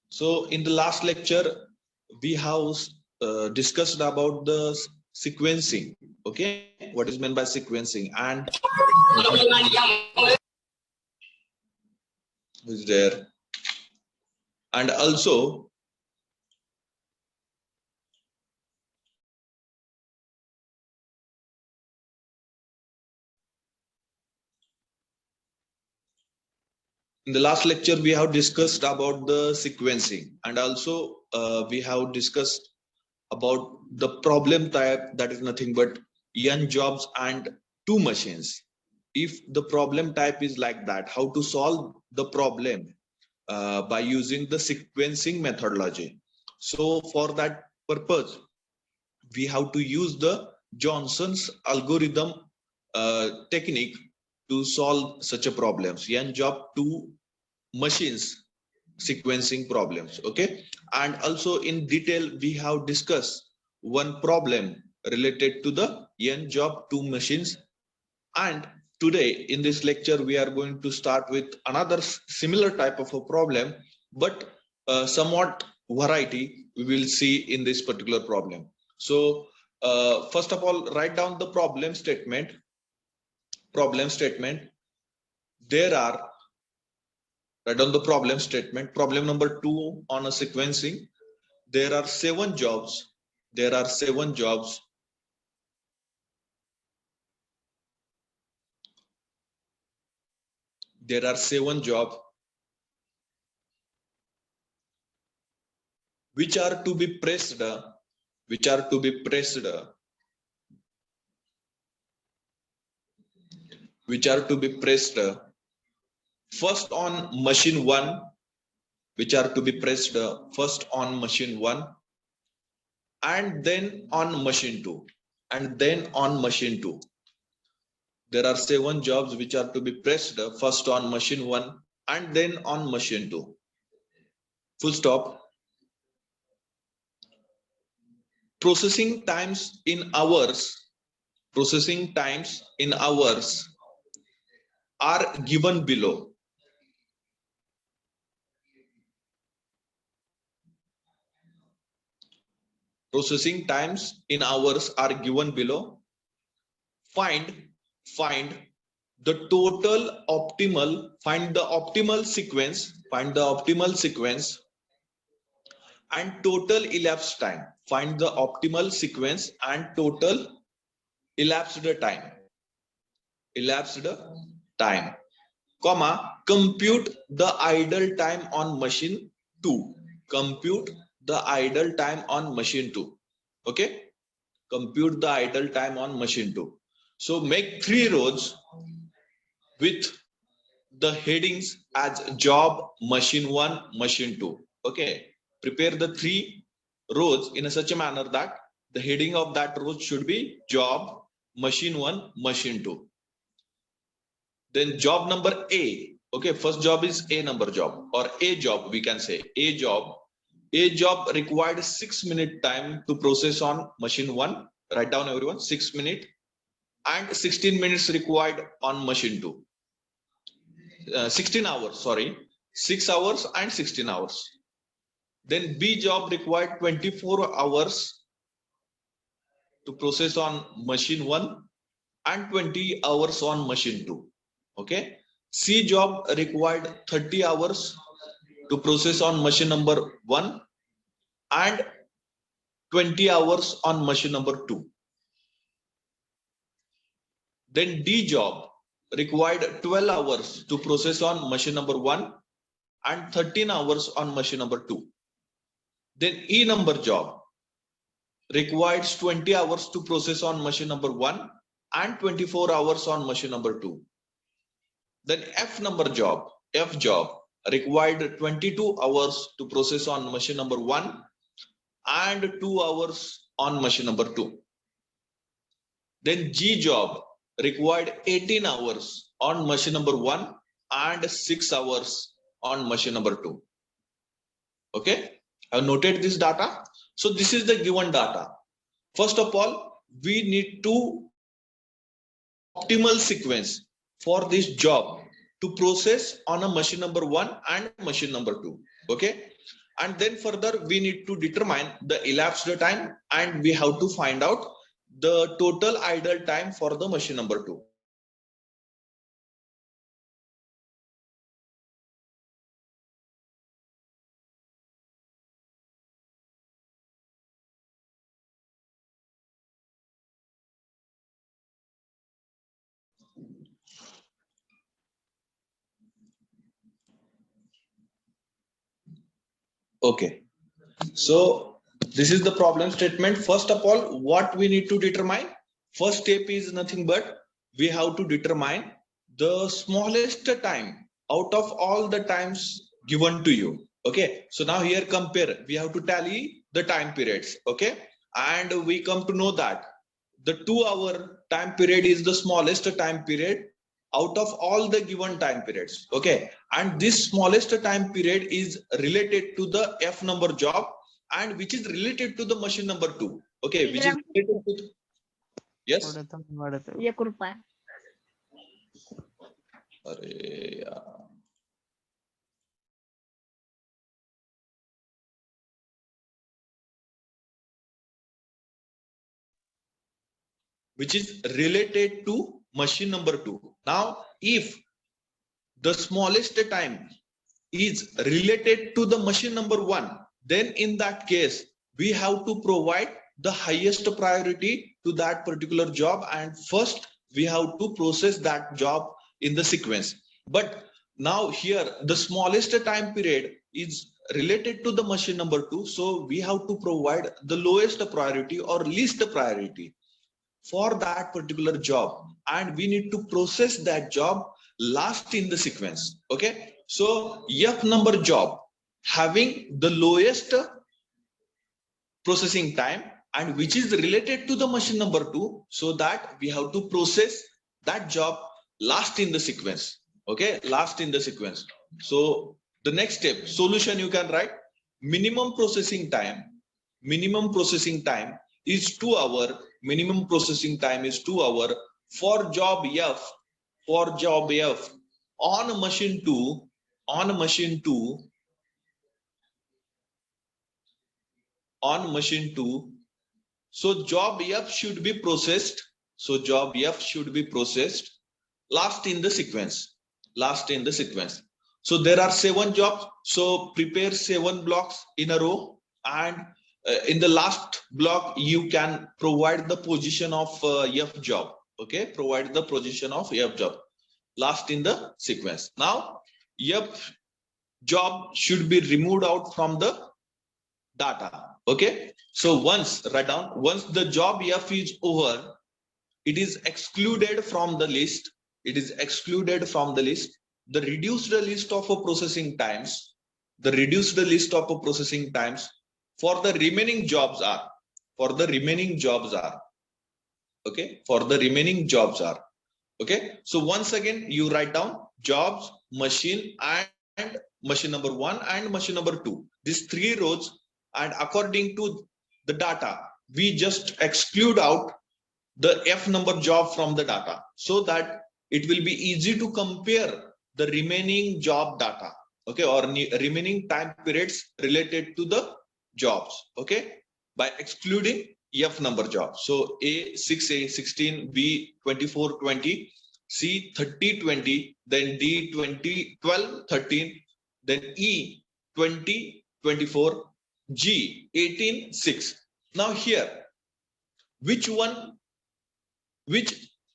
So in the last lecture, we have discussed about the sequencing. Okay, what is meant by sequencing, and who's there, and also in the last lecture we have discussed about the sequencing, and also we have discussed about the problem type, that is nothing but n jobs and two machines. If the problem type is like that, how to solve the problem by using the sequencing methodology. So for that purpose, we have to use the Johnson's algorithm technique to solve such a problems, n job two machines sequencing problems. Okay, and also in detail we have discussed one problem related to the n job two machines, and today in this lecture we are going to start with another similar type of a problem, but somewhat variety we will see in this particular problem. So first of all, write down the problem statement. There are, write down the problem statement. Problem number 2 on a sequencing. There are 7 jobs. There are 7 jobs. There are 7 jobs which are to be pressed. Which are to be pressed. Which are to be pressed. First on machine 1. Which are to be pressed first on machine 1, and then on machine 2, and then on machine 2. There are 7 jobs which are to be pressed first on machine 1 and then on machine 2. Full stop. Processing times in hours. Processing times in hours are given below. Processing times in hours are given below. Find the total optimal, find the optimal sequence, and total elapsed time. Find the optimal sequence and total elapsed time, comma, compute the idle time on machine 2. Compute the idle time on machine 2. Okay, compute the idle time on machine 2. So make 3 rows with the headings as job, machine 1, machine 2. Okay, prepare the 3 rows in such a manner that the heading of that row should be job, machine 1, machine 2. Then job number A. Okay, first job is A number job, or A job, we can say A job. A job required 6 minute time to process on machine 1. Write down everyone, 6 minutes, and 16 minutes required on machine 2. 16 hours, sorry, 6 hours and 16 hours. Then B job required 24 hours to process on machine 1 and 20 hours on machine 2. Okay, C job required 30 hours to process on machine number 1 and 20 hours on machine number 2. Then D job required 12 hours to process on machine number 1 and 13 hours on machine number 2. Then E number job requires 20 hours to process on machine number 1 and 24 hours on machine number 2. Then F number job, F job required 22 hours to process on machine number 1 and 2 hours on machine number 2. Then G job required 18 hours on machine number 1 and 6 hours on machine number 2. Okay, I've noted this data. So this is the given data. First of all, we need to optimal sequence for this job to process on a machine number 1 and machine number 2. Okay, And then further we need to determine the elapsed time, and we have to find out the total idle time for the machine number 2. Okay, so this is the problem statement. First of all, what we need to determine? First step is nothing but we have to determine the smallest time out of all the times given to you. Okay, so now here compare, we have to tally the time periods. Okay, and we come to know that the 2-hour time period is the smallest time period out of all the given time periods. Okay, and this smallest time period is related to the F number job, and which is related to the machine number 2. Okay, which is related to the, yes. ₹1. अरे यार. Which is related to machine number 2. Now, if the smallest time is related to the machine number 1, then in that case, we have to provide the highest priority to that particular job, and first we have to process that job in the sequence. But now here, the smallest time period is related to the machine number 2, so we have to provide the lowest priority or least priority for that particular job, and we need to process that job last in the sequence. Okay, so F number job having the lowest processing time and which is related to the machine number 2, so that we have to process that job last in the sequence. Okay, last in the sequence. So the next step, solution, you can write minimum processing time is 2 hour. Minimum processing time is 2 hour for job F, on machine 2, on machine 2 so job F should be processed, last in the sequence, so there are 7 jobs, so prepare 7 blocks in a row, and in the last block you can provide the position of F job. Okay, provide the position of F job last in the sequence. Now F job should be removed out from the data. Okay, so once, write down, once the job F is over, it is excluded from the list. The reduced list of processing times, for the remaining jobs are, okay, so once again you write down jobs, machine, and machine number 1 and machine number 2, these 3 rows, and according to the data we just exclude out the F number job from the data, so that it will be easy to compare the remaining job data. Okay, or remaining time periods related to the jobs. Okay, by excluding F number job. So A 6A 16, B 24 20, C 30 20, then D 20 12 13, then E 20 24, G 18 6. Now here, which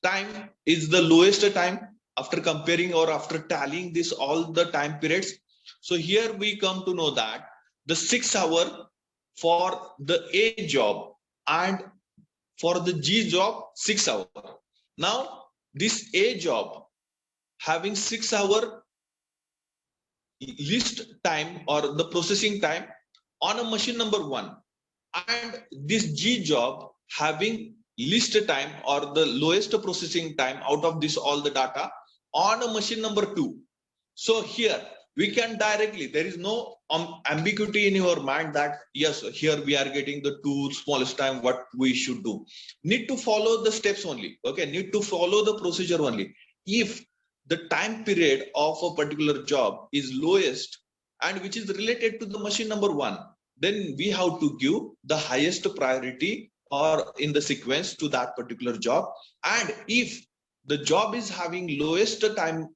time is the lowest time after comparing or after tallying this all the time periods? So here we come to know that the 6 hour for the A job and for the G job 6 hour. Now this A job having 6 hour least time or the processing time on a machine number 1, and this G job having least time or the lowest processing time out of this all the data on a machine number 2. So here we can directly, there is no ambiguity in your mind that yes, here we are getting the 2 smallest time, what we should do. Need to follow the steps only. Okay, need to follow the procedure only. If the time period of a particular job is lowest, and which is related to the machine number 1, then we have to give the highest priority or in the sequence to that particular job. And if the job is having lowest time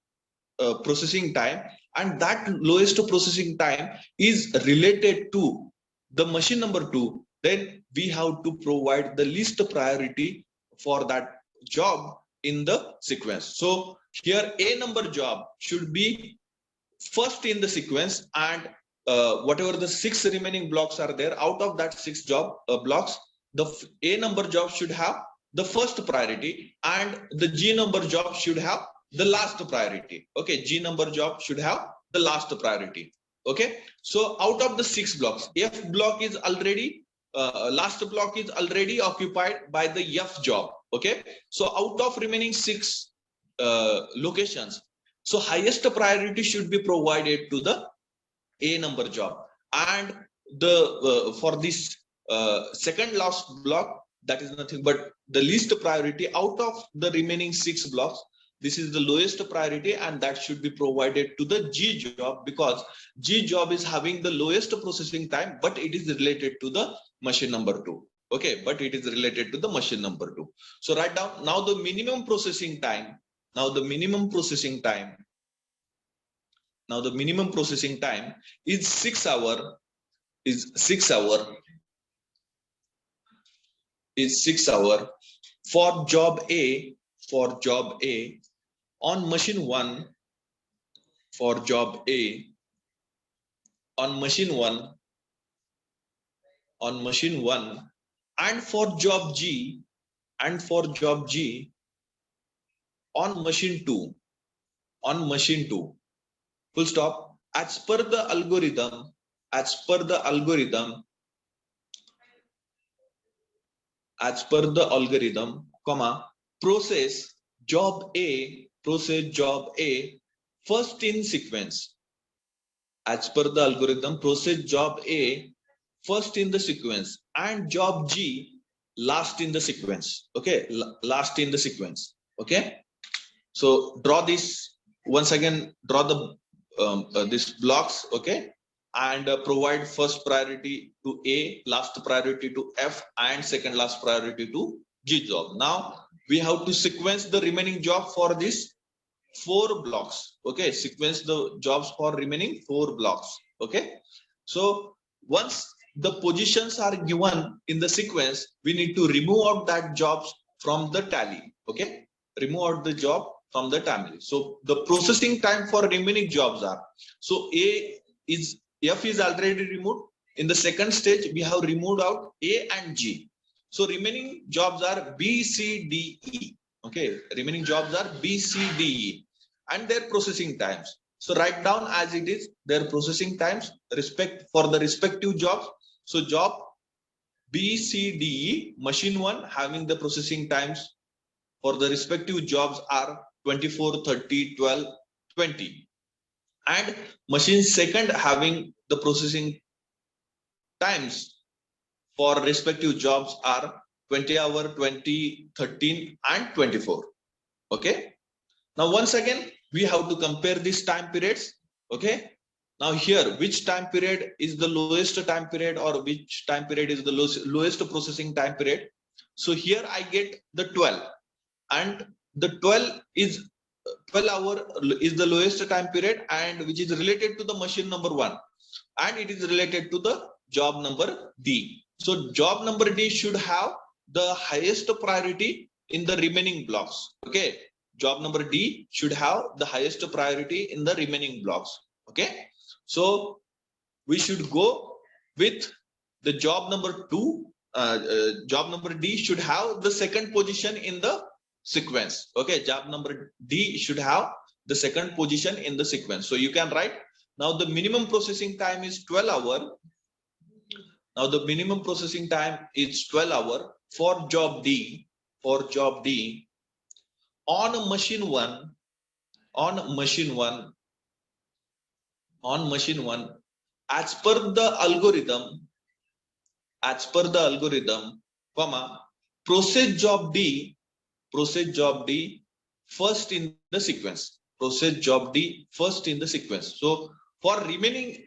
processing time, and that lowest processing time is related to the machine number 2, then we have to provide the least priority for that job in the sequence. So here A number job should be first in the sequence, and whatever the 6 remaining blocks are there, out of that 6 job blocks, the A number job should have the first priority, and the G number job should have the last priority. Okay, G number job should have the last priority. Okay, so out of the 6 blocks, F block is already last block is already occupied by the F job. Okay, so out of remaining 6 locations, so highest priority should be provided to the A number job, and the for this second last block, that is nothing but the least priority out of the remaining 6 blocks. This is the lowest priority, and that should be provided to the G job, because G job is having the lowest processing time, but it is related to the machine number 2. Okay, but it is related to the machine number 2. So write down now the minimum processing time. Now the minimum processing time. Now the minimum processing time is 6 hour. Is 6 hour. Is 6 hour for job A. For job A on machine 1. For job A on machine 1. On machine 1, and for job G. And for job G on machine 2. On machine 2. Full stop. As per the algorithm, as per the algorithm, as per the algorithm, comma, process job A first in sequence. As per the algorithm, process job A first in the sequence, and job G last in the sequence. Okay, last in the sequence. Okay, so draw this once again. Draw the these blocks. Okay, and provide first priority to A, last priority to F, and second last priority to G job. Now we have to sequence the remaining job for this 4 blocks. Okay, sequence the jobs for remaining 4 blocks. Okay, so once the positions are given in the sequence, we need to remove out that jobs from the tally. Okay, remove out the job from the tally. So the processing time for remaining jobs are, so F is already removed. In the second stage, we have removed out A and G. So remaining jobs are B, C, D, E. Okay, remaining jobs are B, C, D, E, and their processing times. So write down as it is their processing times for the respective jobs. So job B, C, D, E, machine 1 having the processing times for the respective jobs are 24, 30, 12, 20. And machine 2 having the processing times for respective jobs are 20 hour, 20, 13, and 24. Okay. Now once again, we have to compare these time periods. Okay. Now here, which time period is the lowest time period, or which time period is the lowest processing time period? So here I get the 12, and the 12 is 12 hour is the lowest time period, and which is related to the machine number 1, and it is related to the job number D. So job number D should have the highest priority in the remaining blocks. Okay, job number D should have the highest priority in the remaining blocks. Okay, so we should go with the job number 2. Job number D should have the second position in the sequence. Okay, job number D should have the second position in the sequence. So you can write, now the minimum processing time is 12 hour. Now the minimum processing time is 12 hour for job D. For job D on machine 1. On machine 1. On machine 1. As per the algorithm. As per the algorithm, comma, process job D. Process job D first in the sequence. Process job D first in the sequence. So for remaining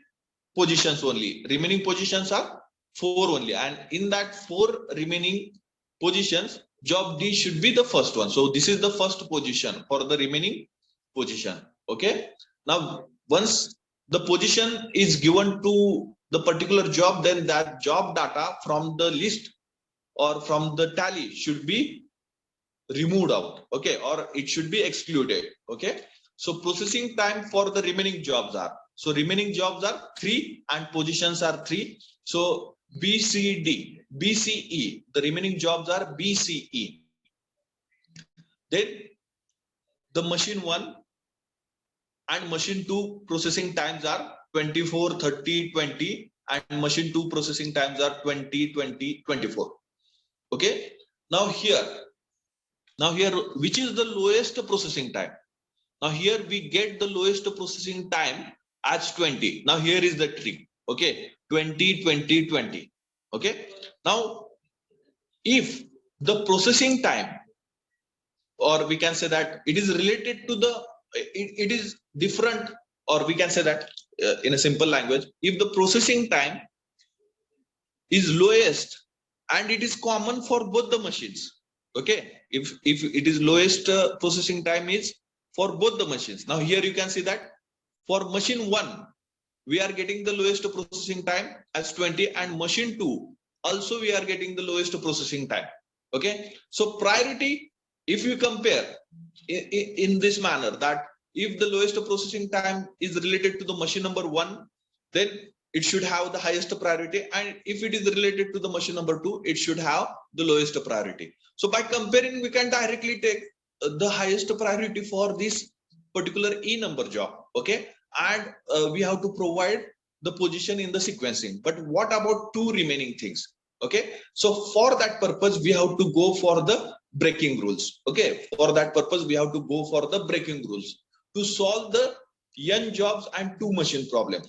positions only. Remaining positions are 4 only, and in that 4 remaining positions, job D should be the first one. So this is the first position for the remaining position. Okay, now once the position is given to the particular job, then that job data from the list or from the tally should be removed out. Okay, or it should be excluded. Okay, so processing time for the remaining jobs are, so remaining jobs are 3 and positions are 3. So BCE, the remaining jobs are BCE. Then the machine 1 and machine 2 processing times are 24, 30, 20, and machine 2 processing times are 20, 20, 24. Okay, now here which is the lowest processing time? Now here we get the lowest processing time as 20. Now here is the trick. Okay, 20, 20, 20. Okay, now if the processing time, or we can say that it is related to the, it is different, or we can say that in a simple language, if the processing time is lowest and it is common for both the machines. Okay, if it is lowest processing time is for both the machines. Now here you can see that for machine 1 we are getting the lowest processing time as 20, and machine 2 also we are getting the lowest processing time. Okay, so priority, if you compare in this manner, that if the lowest processing time is related to the machine number 1, then it should have the highest priority, and if it is related to the machine number 2, it should have the lowest priority. So by comparing, we can directly take the highest priority for this particular E number job. Okay, and we have to provide the position in the sequencing. But what about 2 remaining things? Okay, so for that purpose we have to go for the breaking rules. Okay, for that purpose we have to go for the breaking rules to solve the n jobs and 2 machine problem.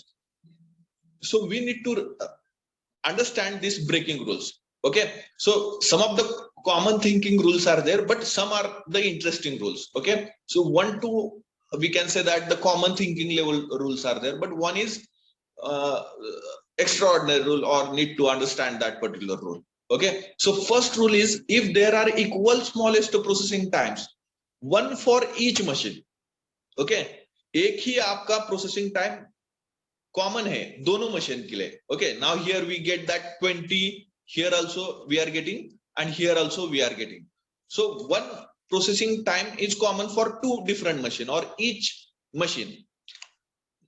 So we need to understand these breaking rules. Okay, so some of the common thinking rules are there, but some are the interesting rules. Okay, so 1 to, we can say that the common thinking level rules are there, but one is extraordinary rule, or need to understand that particular rule. Okay, so first rule is, if there are equal smallest processing times, one for each machine. Okay, एक ही आपका processing time common है दोनों machine के लिए. Okay, now here we get that 20, here also we are getting, and here also we are getting. So one processing time is common for 2 different machine or each machine.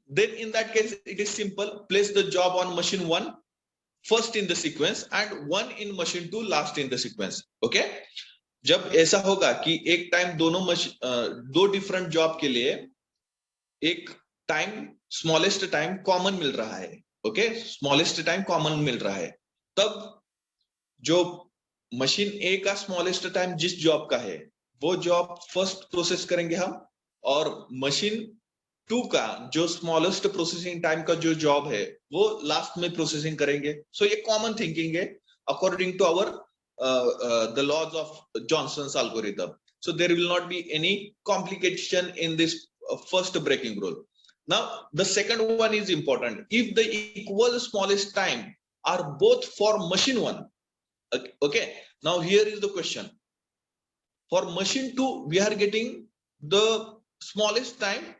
Then in that case it is simple, place the job on machine 1 first in the sequence and 1 in machine 2 last in the sequence. Okay, जब ऐसा होगा कि एक time दोनों दो different job के लिए एक टाइम स्मॉलेस्ट टाइम कॉमन मिल रहा है. ओके, स्मॉलेस्ट टाइम कॉमन मिल रहा है, तब जो मशीन ए का स्मॉलेस्ट टाइम जिस जॉब का है वो जॉब फर्स्ट प्रोसेस करेंगे हम, और मशीन 2 का जो स्मॉलेस्ट प्रोसेसिंग टाइम का जो जॉब है वो लास्ट में प्रोसेसिंग करेंगे. सो ये कॉमन थिंकिंग है according to our the laws of Johnson's algorithm. So there will not be any complication in this first breaking rule. Now the second one is important. If the equal smallest time are both for machine 1. Okay, now here is the question. For machine 2 we are getting the smallest time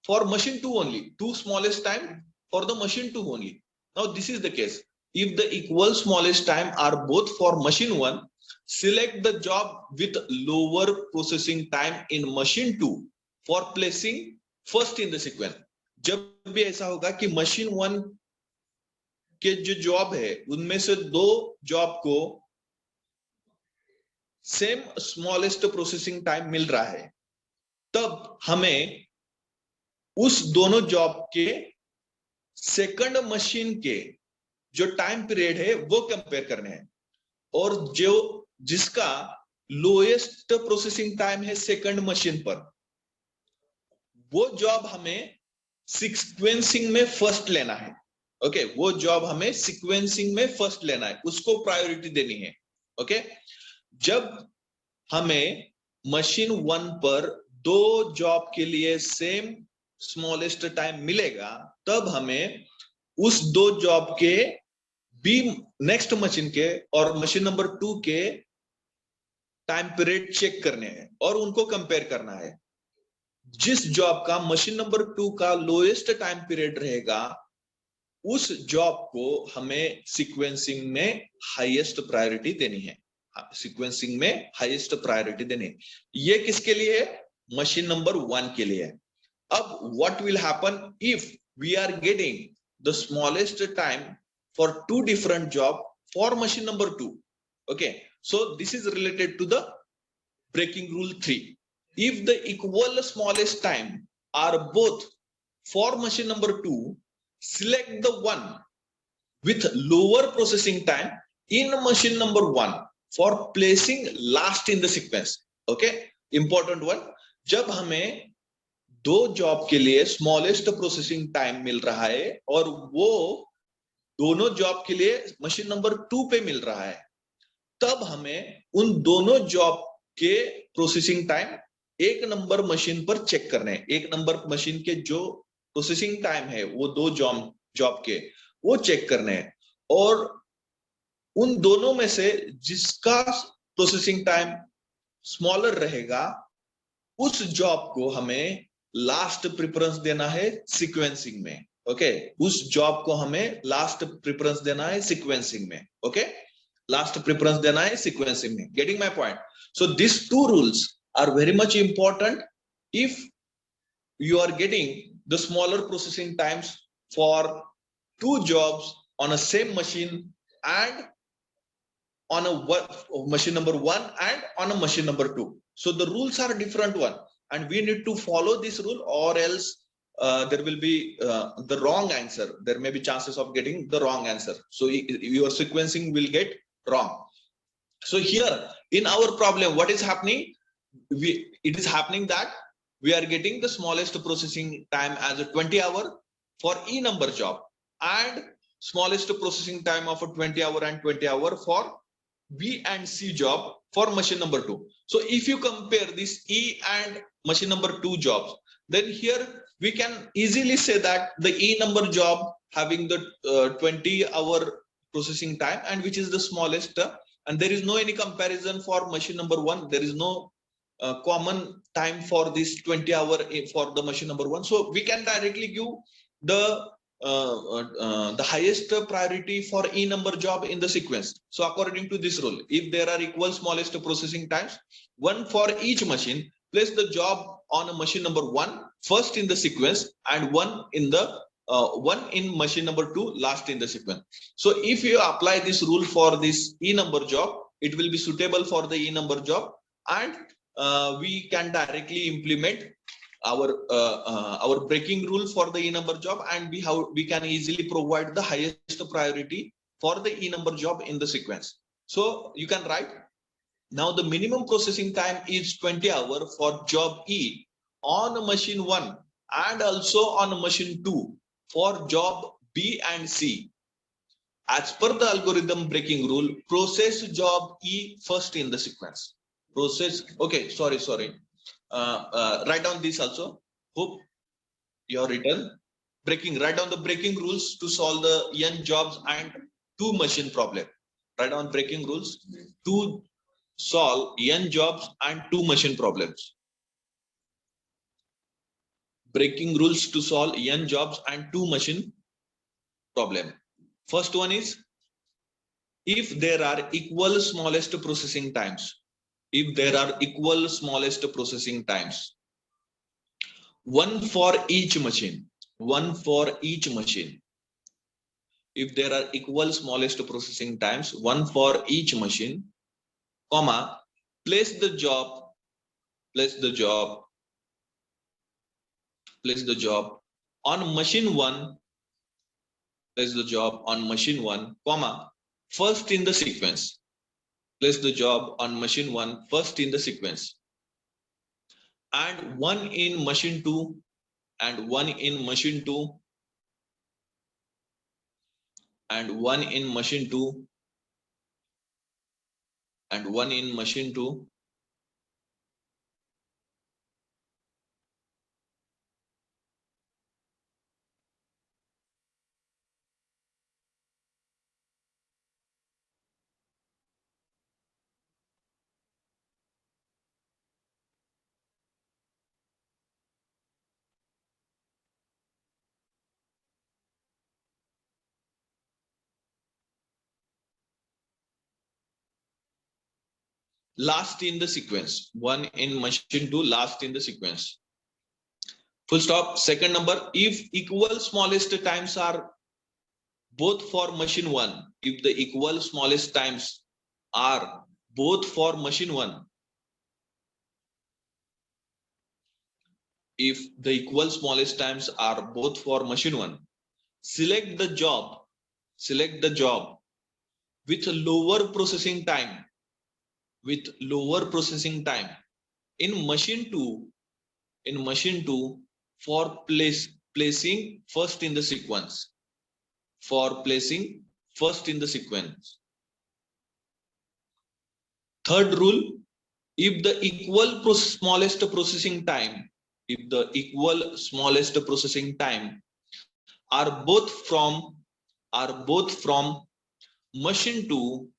for machine 2 only, 2 smallest time for the machine 2 only. Now this is the case. If the equal smallest time are both for machine 1, select the job with lower processing time in machine 2 for placing first in the sequence. जब भी ऐसा होगा कि machine 1 के जो job है उनमें से 2 जॉब को सेम स्मॉलेस्ट प्रोसेसिंग टाइम मिल रहा है, तब हमें उस दोनों जॉब के सेकंड मशीन के जो टाइम पीरियड है वो कंपेयर करने हैं, और जो जिसका लोएस्ट प्रोसेसिंग टाइम है सेकंड मशीन पर, वो जॉब हमें सीक्वेंसिंग में फर्स्ट लेना है. ओके, वो जॉब हमें सीक्वेंसिंग में फर्स्ट लेना है, उसको प्रायोरिटी देनी है. ओके, जब हमें मशीन 1 पर 2 जॉब के लिए सेम स्मॉलेस्ट टाइम मिलेगा, तब हमें उस दो जॉब के बी नेक्स्ट मशीन के और मशीन नंबर 2 के टाइम पीरियड चेक करने हैं और उनको कंपेयर करना है। जिस जॉब का मशीन नंबर 2 का लोएस्ट टाइम पीरियड रहेगा उस जॉब को हमें सीक्वेंसिंग में हाईएस्ट प्रायोरिटी देनी है। सीक्वेंसिंग में हाईएस्ट प्रायोरिटी देनी है। ये किसके लिए है? मशीन नंबर 1 के लिए है। अब what will happen if we are getting the smallest time for two different job for machine number 2? Okay, so this is related to the breaking rule 3. If the equal smallest time are both for machine number 2, select the one with lower processing time in machine number 1 for placing last in the sequence. Okay, important one. जब हमें दो job के लिए smallest processing time मिल रहा है और वो दोनों जॉब के लिए मशीन नंबर 2 पे मिल रहा है, तब हमें उन दोनों जॉब के प्रोसेसिंग टाइम एक नंबर मशीन पर चेक करने हैं। एक नंबर मशीन के जो प्रोसेसिंग टाइम है वो दो जॉब के वो चेक करने हैं और उन दोनों में से जिसका प्रोसेसिंग टाइम स्मॉलर रहेगा उस जॉब को हमें लास्ट प्रेफरेंस देना है सीक्वेंसिंग में। ओके, उस जॉब को हमें लास्ट प्रेफरेंस देना है सीक्वेंसिंग में। ओके, लास्ट प्रेफरेंस देना है सीक्वेंसिंग में। Getting my point? So this two rules are very much important if you are getting the smaller processing times for two jobs on a same machine and on a machine number 1 and on a machine number 2. So the rules are different one and we need to follow this rule or else there will be the wrong answer. There may be chances of getting the wrong answer. So your sequencing will get wrong. So here in our problem, what is happening? It is happening that we are getting the smallest processing time as a 20 hour for E number job and smallest processing time of a 20 hour and 20 hour for B and C job for machine number 2. So if you compare this E and machine number 2 jobs, then here we can easily say that the E number job having the 20 hour processing time and which is the smallest and there is no any comparison for machine number 1. There is no common time for this 20 hour for the machine number 1. So we can directly give the highest priority for E number job in the sequence. So according to this rule, if there are equal smallest processing times, one for each machine, place the job on a machine number 1 first in the sequence and one in machine number 2 last in the sequence. So if you apply this rule for this E number job, it will be suitable for the E number job and we can directly implement our breaking rule for the E number job and we can easily provide the highest priority for the E number job in the sequence. So you can write now the minimum processing time is 20 hours for job E on machine 1 and also on machine 2 for job B and C. As per the algorithm breaking rule, process job E first in the sequence. Process, okay, sorry. Write down this also. Hope you have written breaking. Write down the breaking rules to solve the n jobs and 2 machine problem. Write down breaking rules to solve n jobs and 2 machine problems. Breaking rules to solve n jobs and 2 machine problem. First one is if there are equal smallest processing times. If there are equal smallest processing times, one for each machine. If there are equal smallest processing times, one for each machine, comma, place the job on machine 1, comma, first in the sequence. Place the job on machine 1 first in the sequence and one in machine 2 and one in machine 2 and one in machine 2 and one in machine 2 . last in the sequence. 1 in machine 2, last in the sequence. Full stop. Second number, if equal smallest times are both for machine 1, if the equal smallest times are both for machine 1, if the equal smallest times are both for machine 1, select the job with lower processing time, in machine 2, for placing first in the sequence, Third rule, if the equal smallest processing time are both from machine 2,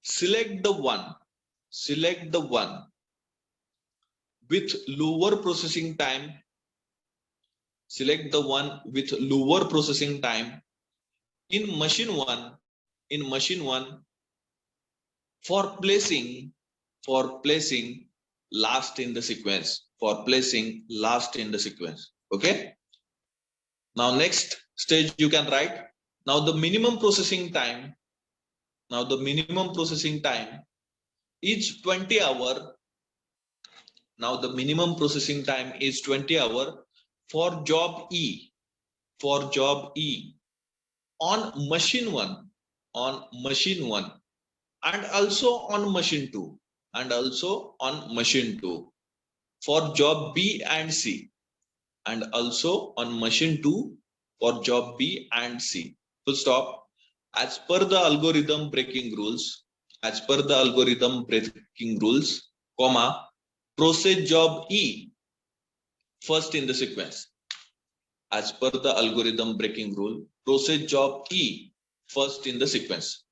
select the one with lower processing time, in machine 1 for placing last in the sequence, okay. Now next stage you can write, now the minimum processing time is 20 hour. Now the minimum processing time is 20 hour for job E, on machine 1, and also on machine 2, for job B and C, and also on machine 2 for job B and C. Full stop. As per the algorithm breaking rules, comma, process job E first in the sequence. As per the algorithm breaking rule, process job E first in the sequence.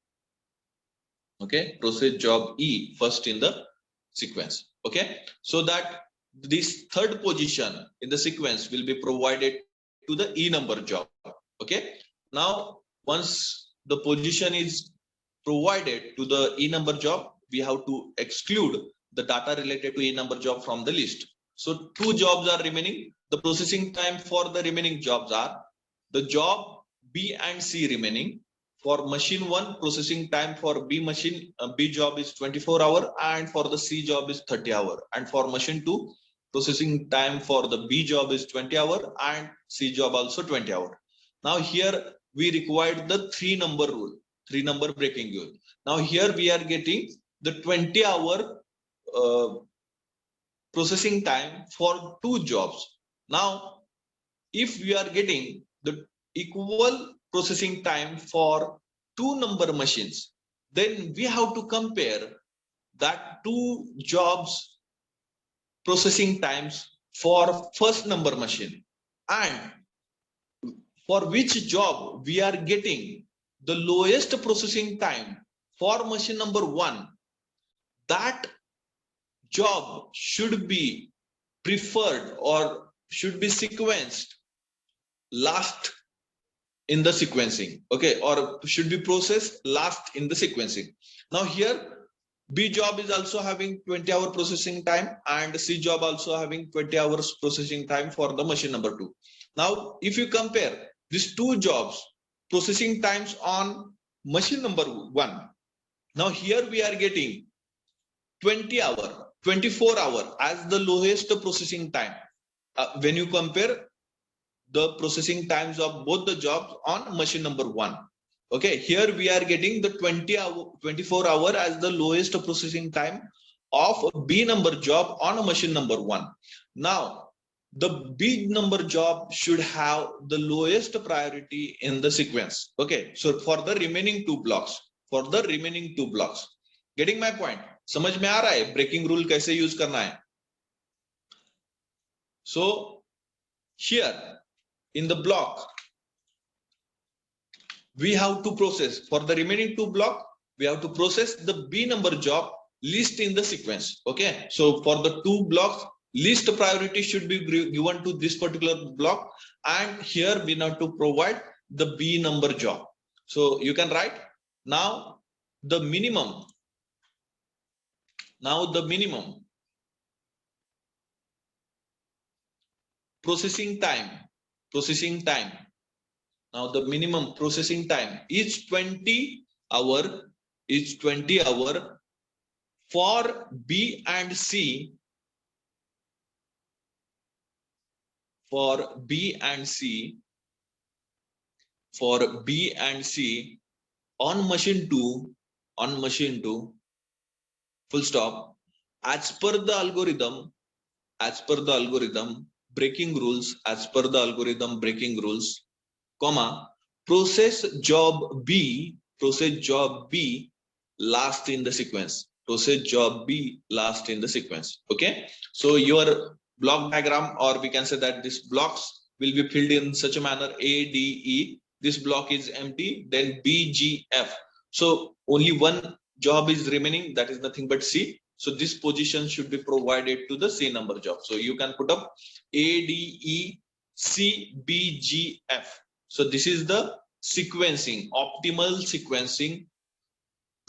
Okay, process job E first in the sequence. Okay, so that this third position in the sequence will be provided to the E number job. Okay, now once the position is provided to the E number job, we have to exclude the data related to E number job from the list. So 2 jobs are remaining. The processing time for the remaining jobs are the job B and C remaining. For machine 1, processing time for B job is 24 hour, and for the C job is 30 hour. And for machine 2, processing time for the B job is 20 hour and C job also 20 hour. Now here we required the 3 number rule, 3 number breaking rule. Now here we are getting the 20 hour processing time for 2 jobs. Now if we are getting the equal processing time for 2 number machines, then we have to compare that 2 jobs processing times for first number machine, and for which job we are getting the lowest processing time for machine number 1, that job should be preferred or should be sequenced last in the sequencing, okay, or should be processed last in the sequencing. Now here B job is also having 20 hour processing time, and C job also having 20 hours processing time for the machine number 2. Now if you compare these 2 jobs processing times on machine number 1, now here we are getting 24 hour as the lowest processing time when you compare the processing times of both the jobs on machine number 1. Okay, here we are getting the 24 hour as the lowest processing time of B number job on machine number 1. Now the B number job should have the lowest priority in the sequence. Okay, so for the remaining 2 blocks, getting my point? समझ में आ रहा है breaking rule कैसे use करना है? So here in the block we have to process, for the remaining 2 block we have to process the B number job least in the sequence. Okay, so for the 2 blocks least priority should be given to this particular block, and here we have to provide the B number job. So you can write now the minimum Now the minimum processing time. Now the minimum processing time is 20 hour for B and C. For B and C on machine 2, full stop, as per the algorithm, breaking rules, comma, process job B last in the sequence. Okay, so your block diagram, or we can say that this blocks will be filled in such a manner: A, D, E. This block is empty, then B, G, F. So only one job is remaining, that is nothing but C. So this position should be provided to the C number job. So you can put up A, D, E, C, B, G, F. So this is the sequencing, optimal sequencing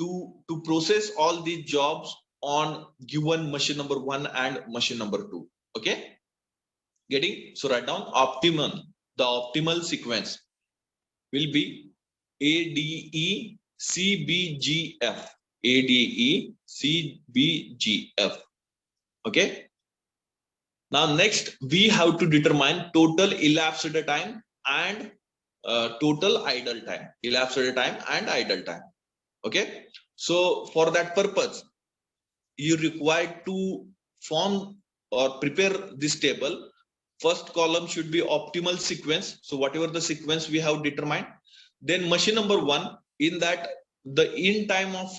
to process all the jobs on given machine number 1 and machine number 2. Okay, getting? So write down the optimal sequence will be A, D, E, C, B, G, F. A, D, E, C, B, G, F. Okay. Now next we have to determine total elapsed time and total idle time. Okay. So for that purpose, you require to form or prepare this table. First column should be optimal sequence. So whatever the sequence we have determined, then machine number 1, in that the in time of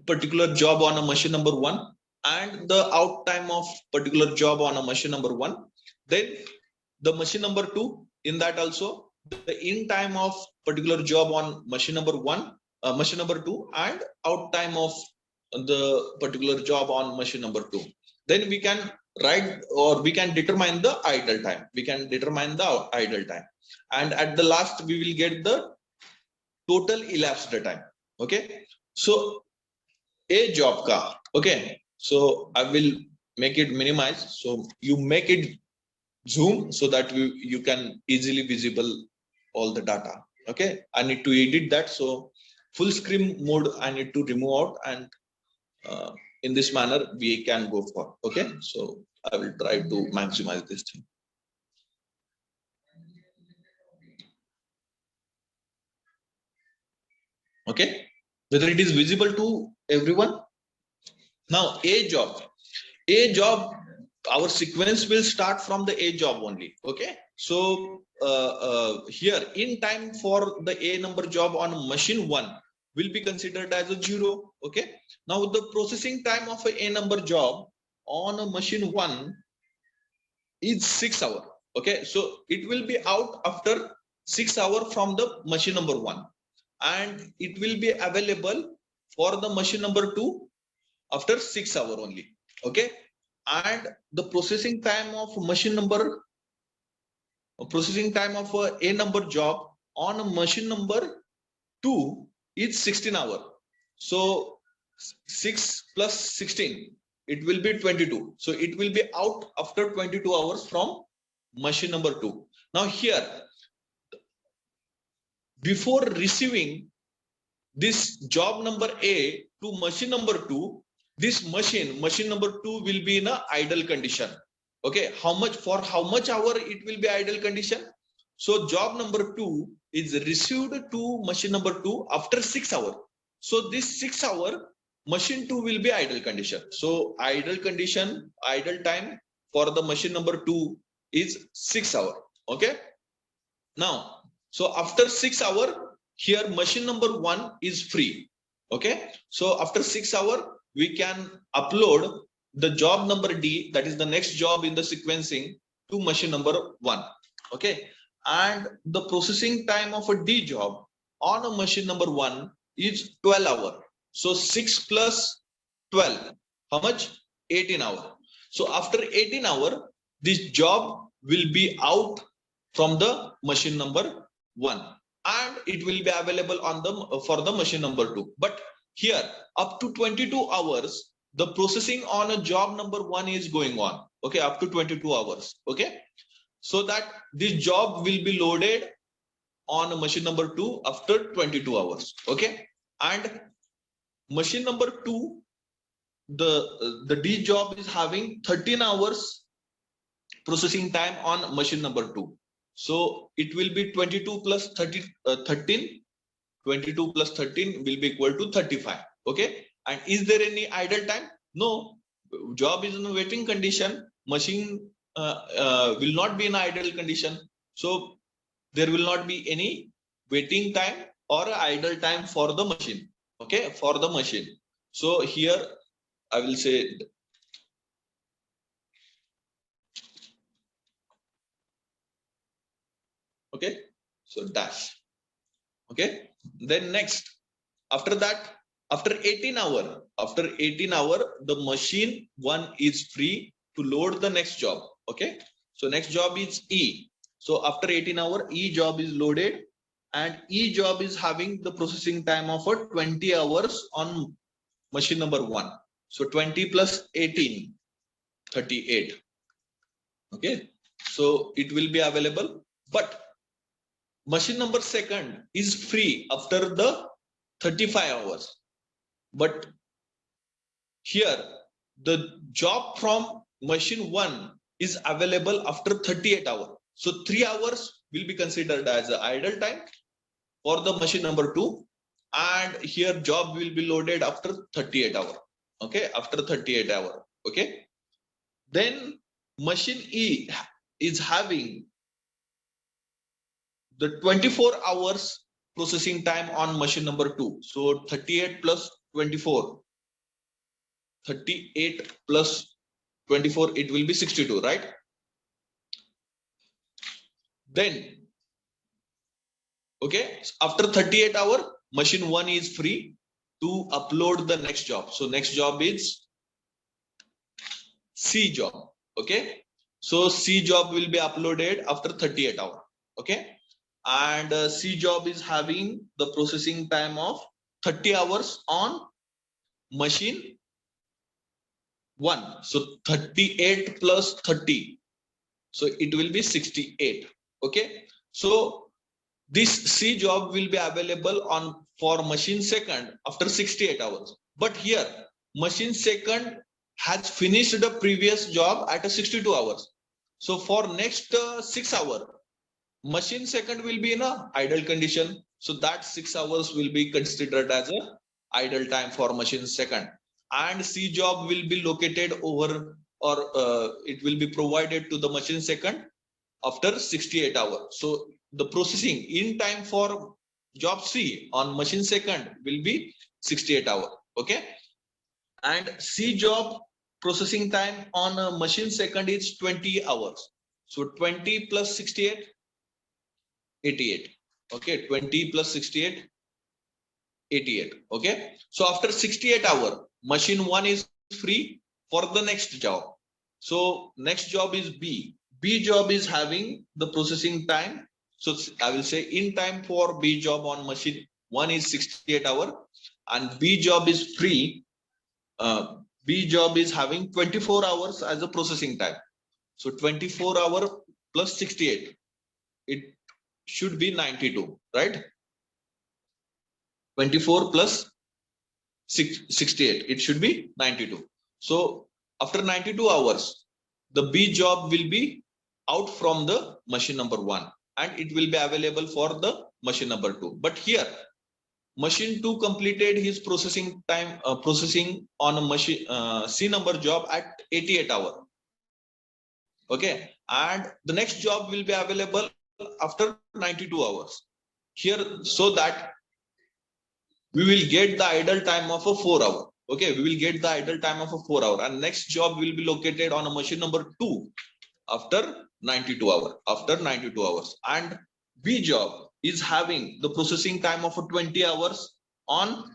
particular job on a machine number 1 and the out time of particular job on a machine number 1. Then the machine number 2, in that also the in time of particular job on machine number 2 and out time of the particular job on machine number 2. Then we can write, or we can determine the idle time. And at the last we will get the total elapsed time. Okay, so a job ka, okay, so I will make it minimize, so you make it zoom so that you can easily visible all the data. Okay, I need to edit that, so full screen mode I need to remove out, and in this manner we can go for. Okay, so I will try to maximize this thing. Okay, whether it is visible to everyone. Now a job, our sequence will start from the A job only. Okay, so here in time for the A number job on machine 1 will be considered as a 0. Okay, now the processing time of a number job on a machine 1 is 6 hours. Okay, so it will be out after 6 hours from the machine number 1, and it will be available for the machine number 2 after 6 hours only. Okay, and the processing time of machine number, a number job on a machine number 2 is 16 hours. So 6 plus 16, it will be 22. So it will be out after 22 hours from machine number 2. Now here, before receiving this job number A to machine number 2, this machine number 2 will be in a idle condition. Okay, how much hour it will be idle condition? So job number 2 is received to machine number 2 after 6 hours. So this 6 hour machine 2 will be idle condition. So idle time for the machine number 2 is 6 hours. Okay, now so after 6 hours, here machine number 1 is free. Okay, so after 6 hours we can upload the job number D, that is the next job in the sequencing, to machine number 1. Okay, and the processing time of a D job on a machine number 1 is 12 hours. So 6 plus 12, how much? 18 hours. So after 18 hours, this job will be out from the machine number 1, and it will be available on the for the machine number 2. But here up to 22 hours the processing on a job number 1 is going on, okay, up to 22 hours, okay. So that this job will be loaded on machine number 2 after 22 hours, okay. And machine number 2, the D job is having 13 hours processing time on machine number 2. So it will be 22 plus 30, 13. 22 plus 13 will be equal to 35, okay. And is there any idle time? No, job is in a waiting condition, machine will not be in idle condition, so there will not be any waiting time or idle time for the machine, okay, for the machine. So here I will say, okay, so dash, okay. Then next, after that, after 18 hour, the machine 1 is free to load the next job, okay. So next job is E. So after 18 hour, E job is loaded, and E job is having the processing time of 20 hours on machine number 1. So 20 plus 18, 38, okay. So it will be available, but machine number 2 is free after the 35 hours. But here the job from machine 1 is available after 38 hours. So 3 hours will be considered as an idle time for the machine number 2. And here job will be loaded after 38 hours. Okay, after 38 hours. Okay. Then machine E is having the 24 hours processing time on machine number 2. So 38 plus 24. 38 plus 24, it will be 62, right? Then, okay, after 38 hours, machine 1 is free to upload the next job. So next job is C job, okay? So C job will be uploaded after 38 hours, okay? And C job is having the processing time of 30 hours on machine 1. So 38 plus 30. So it will be 68. Okay. So this C job will be available on for machine 2 after 68 hours. But here machine 2 has finished the previous job at 62 hours. So for next 6 hours, machine 2 will be in a idle condition. So that 6 hours will be considered as a idle time for machine 2. And C job will be located over, or it will be provided to the machine 2 after 68 hours. So the processing in time for job C on machine 2 will be 68 hours. Okay. And C job processing time on machine 2 is 20 hours. So 20 plus 68, 88. Okay. 20 plus 68, 88. Okay. So after 68 hours, machine 1 is free for the next job. So next job is B. B job is having the processing time. So I will say in time for B job on machine 1 is 68 hours, and B job is free. B job is having 24 hours as a processing time. So 24 hours plus 68, it should be 92, right? 24 plus 68, it should be 92. So after 92 hours, the B job will be out from the machine number 1, and it will be available for the machine number 2. But here machine 2 completed his processing time, processing on a machine C number job at 88 hours. Okay, and the next job will be available after 92 hours here, so that we will get the idle time of a 4 hour. Okay, we will get the idle time of a 4 hour, and next job will be located on a machine number 2 after 92 hours. After 92 hours, and B job is having the processing time of 20 hours on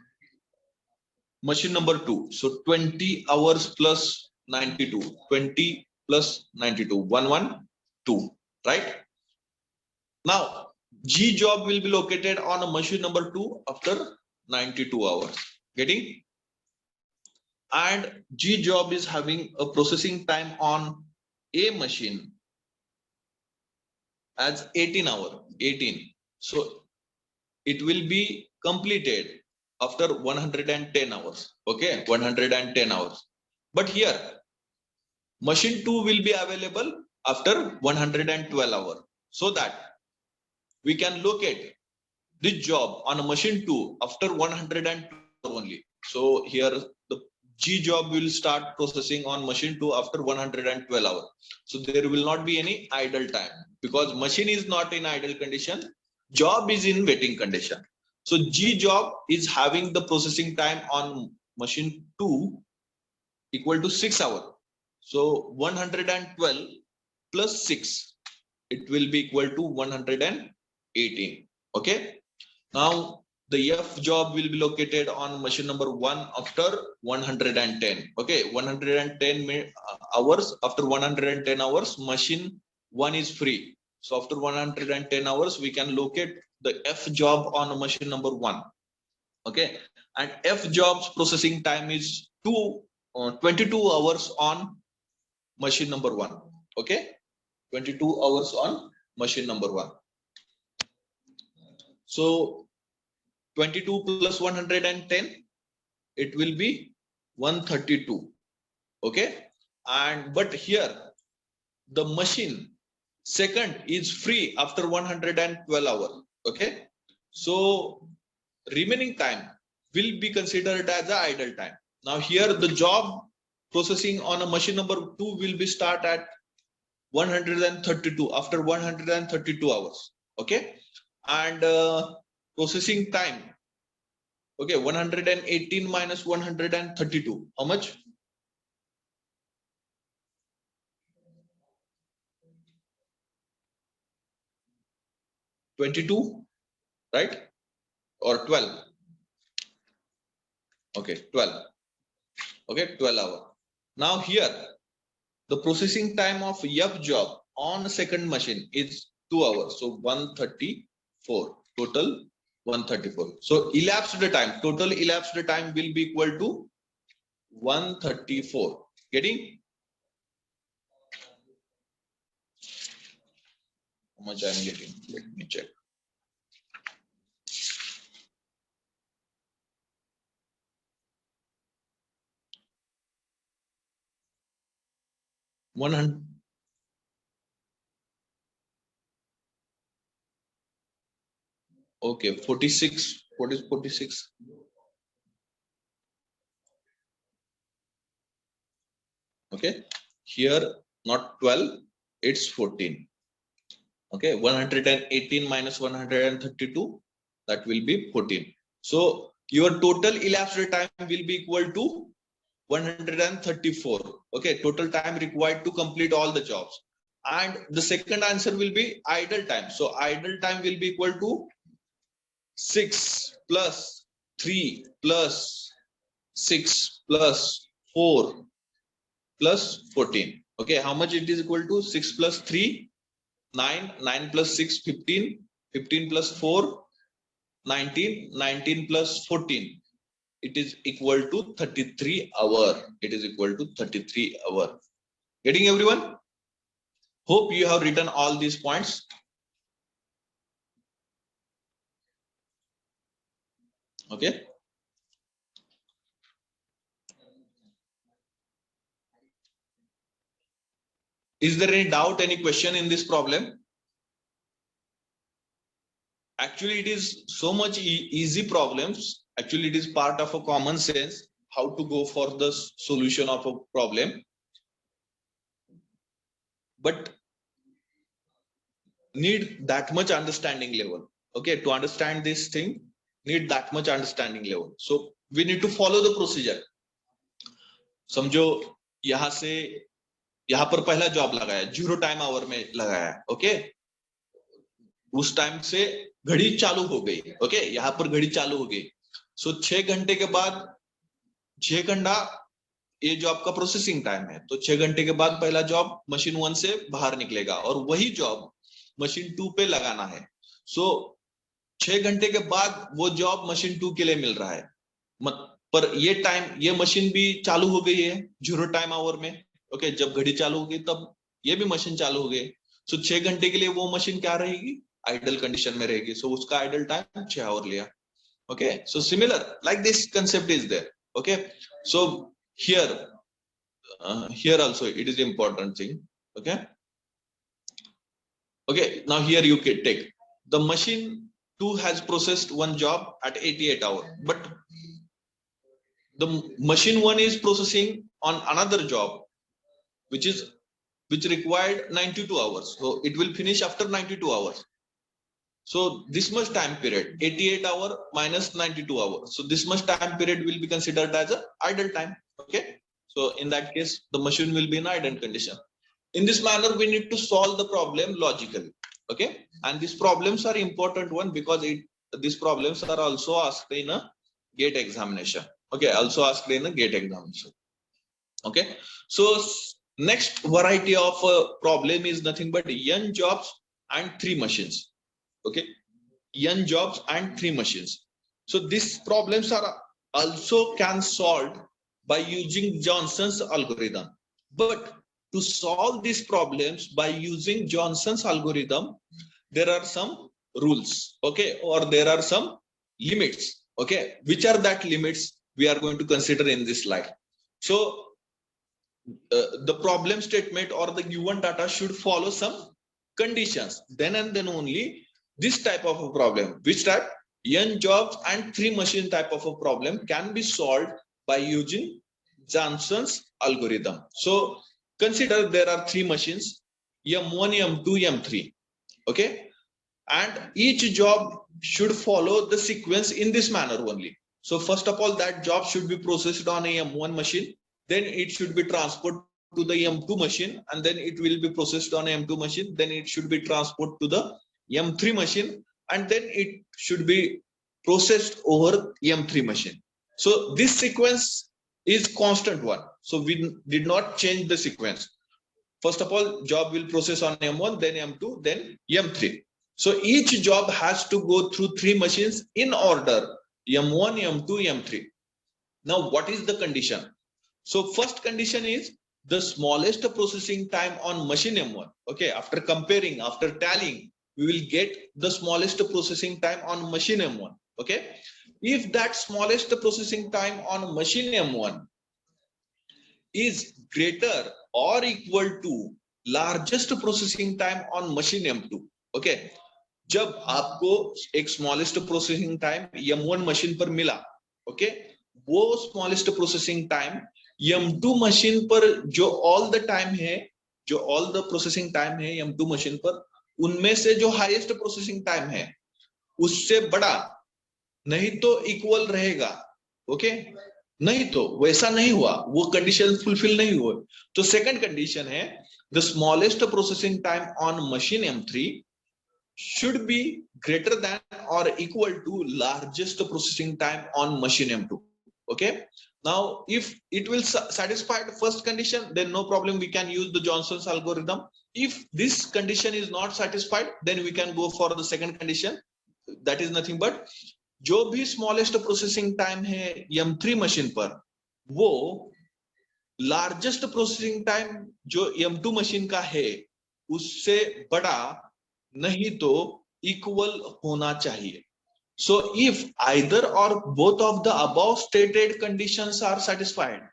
machine number 2. So 20 hours plus 92, 20 plus 92, 112, right? Now G job will be located on a machine number 2 after 92 hours. Getting? and G job is having a processing time on A machine as 18 hour, 18. So it will be completed after 110 hours. Okay, 110 hours. But here, machine 2 will be available after 112 hours. So that we can locate this job on a machine 2 after 112 only. So here the G job will start processing on machine 2 after 112 hours. So there will not be any idle time because machine is not in idle condition, job is in waiting condition. So G job is having the processing time on machine 2 equal to 6 hours. So 112 plus 6, it will be equal to 118. Okay. Now the F job will be located on machine number 1 after 110. Okay, 110 hours. After 110 hours, machine 1 is free. So after 110 hours, we can locate the F job on machine number 1. Okay, and F job's processing time is 22 hours on machine number 1. Okay, 22 hours on machine number 1. So 22 plus 110, it will be 132. Okay, and but here the machine second is free after 112 hours. Okay, so remaining time will be considered as the idle time. Now here the job processing on a machine number 2 will be start at 132 after 132 hours. Okay, and processing time. Okay, 118 minus 132. How much? 22, right? Or 12? Okay, 12. Okay, 12 hours. Now here, the processing time of F job on second machine is 2 hours. So 134. Total 134. So elapsed time, total elapsed time will be equal to 134. Getting? How much I am getting? Let me check. 100. Okay, 46. What is 46? Okay, here not 12, it's 14. Okay, 118 minus 132, that will be 14. So your total elapsed time will be equal to 134. Okay, total time required to complete all the jobs. And the second answer will be idle time. So idle time will be equal to 6 plus 3 plus 6 plus 4 plus 14. Okay, how much it is equal to? 6 plus 3, 9, 9 plus 6, 15, 15 plus 4, 19, 19 plus 14. It is equal to 33 hour. It is equal to 33 hour. Getting everyone? Hope you have written all these points. Okay. Is there any doubt, any question in this problem? Actually, it is so much easy problems. Actually, it is part of a common sense how to go for the solution of a problem. But need that much understanding level. Okay, to understand this thing, need that much understanding level. So we need to follow the procedure. समझो यहाँ से यहाँ पर पहला job लगाया, 0 time our में लगाया. Okay, उस टाइम से घड़ी चालू हो गई. ओके, यहाँ पर घड़ी चालू हो गई. सो 6 घंटे के बाद 6 घंटा ये जॉब का प्रोसेसिंग टाइम है. तो 6 घंटे के बाद पहला जॉब मशीन 1 से बाहर निकलेगा और वही जॉब मशीन 2 पे लगाना है. सो 6 घंटे के बाद वो जॉब मशीन 2 के लिए मिल रहा है. पर ये मशीन भी चालू हो गई है 0 टाइम आवर में। ओके, जब घड़ी चालू हो गई तब ये भी मशीन चालू हो गई। सो 6 घंटे के लिए वो मशीन क्या रहेगी, आइडल कंडीशन में रहेगी। सो उसका आइडल टाइम 6 आवर लिया। Okay, so similar like this concept is there. Okay, so here also it is important thing. Okay, now here you can take the machine 2 has processed one job at 88 hours, but the machine 1 is processing on another job which required 92 hours, so it will finish after 92 hours. So this much time period, 88 hour minus 92 hours, so this much time period will be considered as a idle time. Okay, so in that case the machine will be in idle condition. In this manner we need to solve the problem logically. Okay, and these problems are important one because these problems are also asked in a gate examination. Okay, also asked in a gate examination. Okay, so next variety of problem is nothing but n jobs and 3 machines. Okay, n jobs and 3 machines. So these problems are also can solved by using Johnson's algorithm. But to solve these problems by using Johnson's algorithm, there are some rules. Okay, or there are some limits. Okay, which are that limits we are going to consider in this slide. So the problem statement or the given data should follow some conditions. Then and then only this type of a problem, which type, n jobs and 3 machine type of a problem can be solved by using Johnson's algorithm. So consider there are 3 machines, m1, m2, m3. Okay, and each job should follow the sequence in this manner only. So first of all, that job should be processed on a m1 machine, then it should be transported to the m2 machine, and then it will be processed on m2 machine, then it should be transported to the m3 machine, and then it should be processed over m3 machine. So this sequence is constant one, so we did not change the sequence. First of all, job will process on m1, then m2, then m3. So each job has to go through 3 machines in order, m1, m2, m3. Now what is the condition? So first condition is the smallest processing time on machine m1. Okay, after comparing, after tallying, we will get the smallest processing time on machine m1. Okay, if that smallest processing time on machine m1 is greater or equal to largest processing time on machine m2. Okay, जब आपको एक smallest processing time m1 machine पर मिला, okay, वो smallest processing time m2 machine पर जो all the time है, जो ऑल द प्रोसेसिंग टाइम है m2 मशीन पर, उनमें से जो हाईएस्ट प्रोसेसिंग टाइम है उससे बड़ा, नहीं तो इक्वल रहेगा। ओके, नहीं तो वैसा नहीं हुआ, वो कंडीशन फुलफिल नहीं हुआ, तो सेकंड कंडीशन है the smallest processing time on machine m3 should be greater than or equal to largest processing time on machine m2. Okay, now if it will satisfy the first condition, then no problem, we can use the Johnson's algorithm. If this condition is not satisfied, then we can go for the second condition, that is nothing but जो भी smallest processing time है m3 machine पर, वो largest processing time जो m2 machine का है उससे बड़ा, नहीं तो इक्वल होना चाहिए. So if either or both of the above stated conditions are satisfied,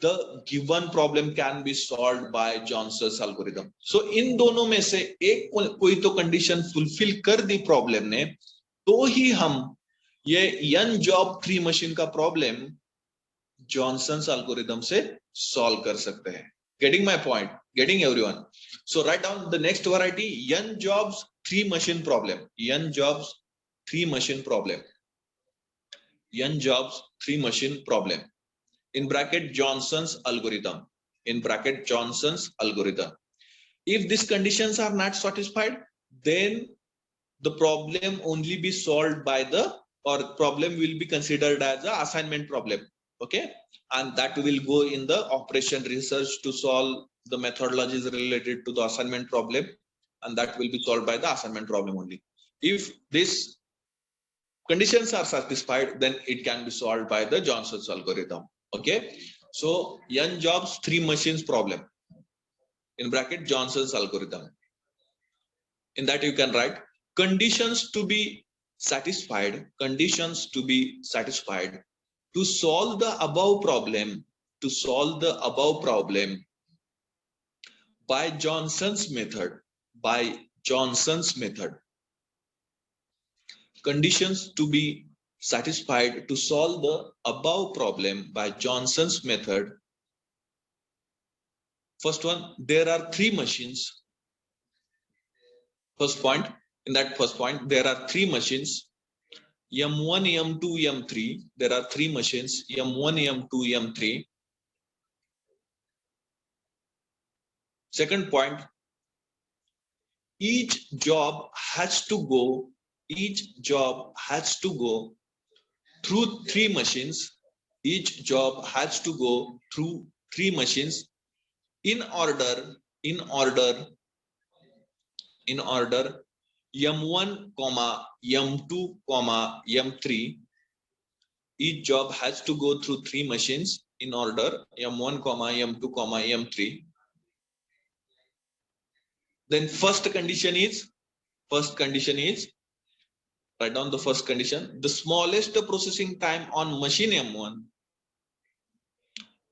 the given problem can be solved by Johnson's algorithm. So इन दोनों में से एक कोई तो कंडीशन फुलफिल कर दी प्रॉब्लम ने, तो ही हम ये n जॉब 3 मशीन का प्रॉब्लम Johnson's algorithm से सॉल्व कर सकते हैं. Getting my point? Getting everyone? So write down the next variety, n jobs 3 machine problem. N jobs 3 machine problem. N jobs 3 machine problem. In bracket Johnson's algorithm. In bracket Johnson's algorithm. If these conditions are not satisfied, then the problem only be solved by the, or problem will be considered as a assignment problem. Okay, and that will go in the operation research to solve the methodologies related to the assignment problem, and that will be solved by the assignment problem only. If this conditions are satisfied, then it can be solved by the Johnson's algorithm. Okay, so n jobs 3 machines problem, in bracket Johnson's algorithm. In that you can write conditions to be satisfied, conditions to be satisfied to solve the above problem, to solve the above problem by Johnson's method, by Johnson's method. Conditions to be satisfied to solve the above problem by Johnson's method. First one, there are 3 machines. First point, in that first point, there are 3 machines, M1, M2, M3. There are 3 machines, M1, M2, M3. Second point, each job has to go through 3 machines. Each job has to go through 3 machines in order M1, M2, M3. Each job has to go through 3 machines in order M1, M2, M3. Then first condition is, write down the first condition, the smallest processing time on machine M1,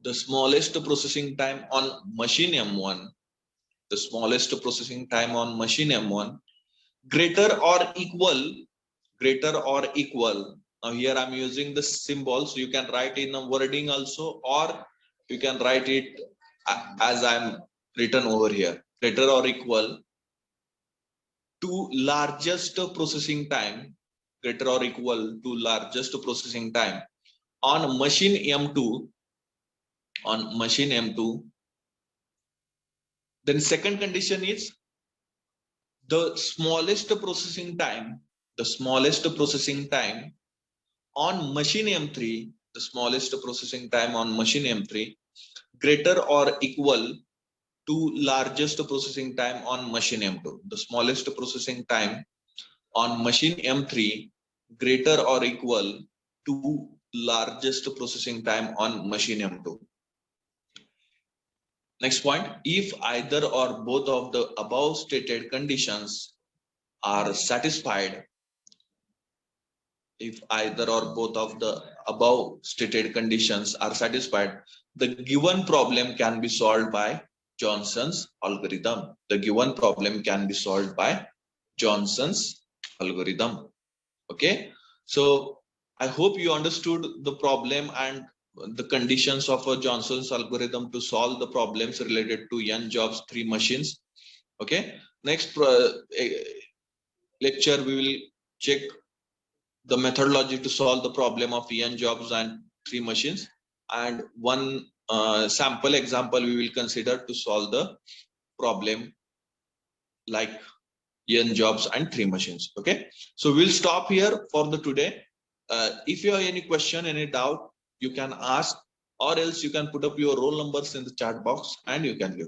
the smallest processing time on machine M1, the smallest processing time on machine M1 greater or equal. Now here I'm using the symbols. You can write in a wording also, or you can write it as I'm written over here. Greater or equal to largest processing time. Greater or equal to largest processing time on machine M2. On machine M2. Then second condition is the smallest processing time on machine M3, the smallest processing time on machine M3 greater or equal to largest processing time on machine M2. The smallest processing time on machine M3 greater or equal to largest processing time on machine M2. Next point, if either or both of the above stated conditions are satisfied, if either or both of the above stated conditions are satisfied, the given problem can be solved by Johnson's algorithm. The given problem can be solved by Johnson's algorithm. Okay, so I hope you understood the problem and the conditions of a Johnson's algorithm to solve the problems related to n jobs 3 machines. Okay, next lecture we will check the methodology to solve the problem of n jobs and 3 machines, and one sample example we will consider to solve the problem like n jobs and 3 machines. Okay, so we'll stop here for the today. If you have any question, any doubt, you can ask, or else you can put up your roll numbers in the chat box and you can give.